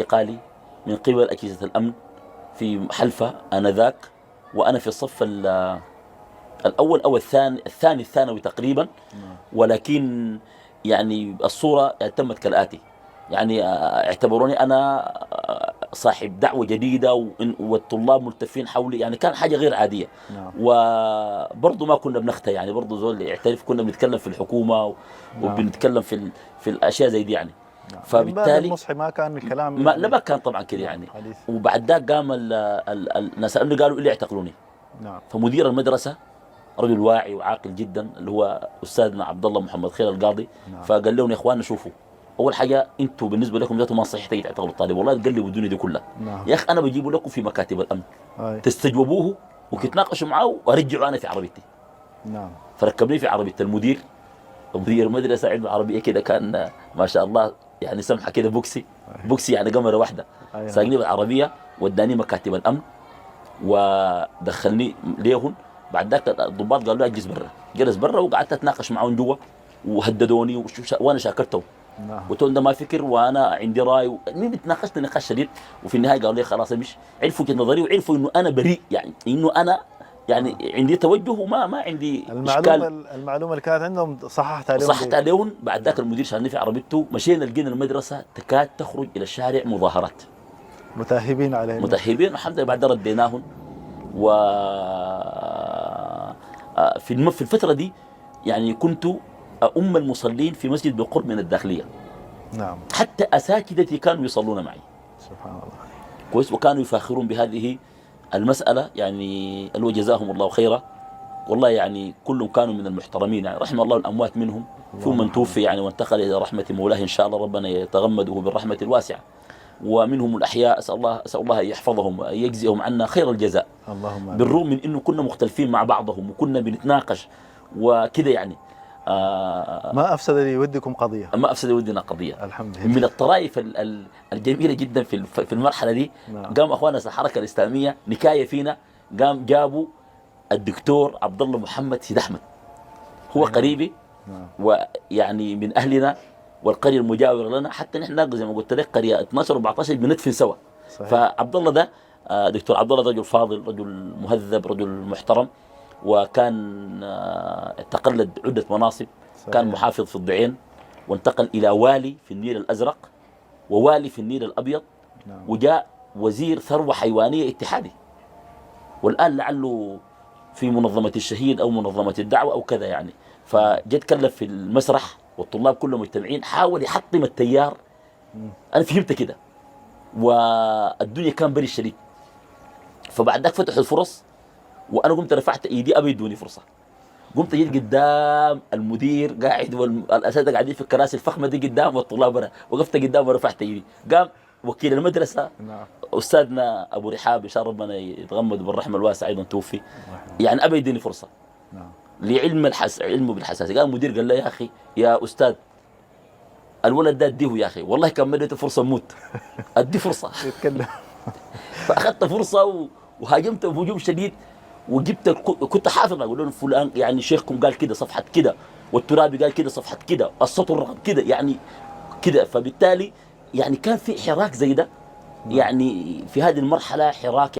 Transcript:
اعتقالي من قبل أجهزة الأمن في حلفة آنذاك، وأنا في الصف الأول أو الثاني الثانوي تقريبا. ولكن يعني الصورة تمت كالآتي. يعني اعتبروني أنا صاحب دعوة جديدة والطلاب ملتفين حولي، يعني كان حاجة غير عادية. وبرضه ما كنا بنختى، يعني برضه زول يعترف كنا بنتكلم في الحكومة وبنتكلم في الأشياء زي دي يعني. فبالتالي المصحي ما كان الكلام ما لا كان طبعا كده يعني. وبعد ذاك قام الناس الأمن قالوا إلي اعتقلوني. فمدير المدرسة رجل واعي وعاقل جدا اللي هو أستاذنا عبد الله محمد خير القاضي. فقال لهم يا إخواننا شوفوا، أول حاجة أنتوا بالنسبة لكم ذاته ما صحيح تيجي تعتقلوا الطالب، والله تقلبوا الدنيا دي كلها. يا أخي أنا بجيبه لكم في مكاتب الأمن تستجوبوه وتتناقشوا معه وأرجعوا أنا في عربيتي. فركبني في عربية المدير. مدير مدرسة علم عربية كده كان ما شاء الله يعني سمحة كده بوكسي يعني قمرة واحدة. ساقني بالعربية وداني مكاتب الأمن ودخلني ليهن. بعد ذاك الضباط قالوا لي اجلس برا، جلس برا وقعدت اتناقش معهم جوا وهددوني وانا شاكرتهم. قلت لهم ده ما فكر وانا عندي راي مين بتناقشت نقاش شديد. وفي النهايه قالوا لي خلاص امشي. عرفوا وجهه نظري وعرفوا انه انا بريء، يعني انه انا يعني عندي توجه وما عندي اشكال. المعلومه اللي كانت عندهم صححت عليهم. بعد ذاك المدير شالني في عربيته، مشينا لقينا المدرسه تكاد تخرج الى الشارع مظاهرات متاهبين عليهم. الحمد لله بعد رديناهم. و في الفترة دي يعني كنت أم المصلين في مسجد بقرب من الداخلية. حتى أساتذتي كانوا يصلون معي. سبحان الله. كويس. وكانوا يفاخرون بهذه المسألة، يعني اللي جزاهم الله خيرا. والله يعني كلهم كانوا من المحترمين، يعني رحم الله الأموات منهم. ثم من توفي يعني وانتقل إلى رحمة مولاه إن شاء الله، ربنا يتغمده بالرحمة الواسعة. ومنهم الأحياء أسأل الله يحفظهم يجزيهم عنا خير الجزاء. اللهم بالرغم من إنه كنا مختلفين مع بعضهم وكنا بنتناقش وكذا يعني. ما أفسد لودكم قضية. ما أفسد لودنا قضية. الحمد لله. من الطرائف الجميلة جدا في المرحلة دي. قام أخوانا الحركة الإسلامية نكاية فينا. قام جابوا الدكتور عبد الله محمد سيد أحمد، هو قريبي ويعني من أهلنا والقرية المجاورة لنا. حتى نحن زي ما قلت لك قرية 12 14 بندفن سوا. فعبد الله ده دكتور عبد الله رجل فاضل، رجل مهذب، رجل محترم، وكان تقلد عدة مناصب. كان محافظ في الضعين، وانتقل إلى والي في النيل الأزرق، ووالي في النيل الأبيض، وجاء وزير ثروة حيوانية اتحادي، والآن لعله في منظمة الشهيد أو منظمة الدعوة أو كذا يعني. فجد كلف في المسرح والطلاب كلهم مجتمعين، حاول يحطم التيار. أنا فهمت كده، والدنيا كان بري الشديد. فبعد ذاك فتحوا الفرص، وأنا قمت رفعت إيدي أبي يدوني فرصة. قمت جيت قدام المدير قاعد والأساتذة قاعدين في الكراسي الفخمة دي قدام والطلاب برا، وقفت قدام ورفعت إيدي. قام وكيل المدرسة أستاذنا أبو رحاب إن شاء الله ربنا يتغمد بالرحمة الواسعة أيضا توفي، يعني أبي يديني فرصة لعلم علمه بالحساسية. قال المدير قال له يا أخي يا أستاذ الولد ده اديه يا أخي، والله كان مدته فرصة موت، أدي فرصة يتكلم. فأخذت فرصة وهاجمت بهجوم شديد، وجبت كنت حافظ أقول لهم فلان يعني شيخكم قال كده صفحة كده، والترابي قال كده صفحة كده، السطر كده يعني كده. فبالتالي يعني كان في حراك زي ده، يعني في هذه المرحلة حراك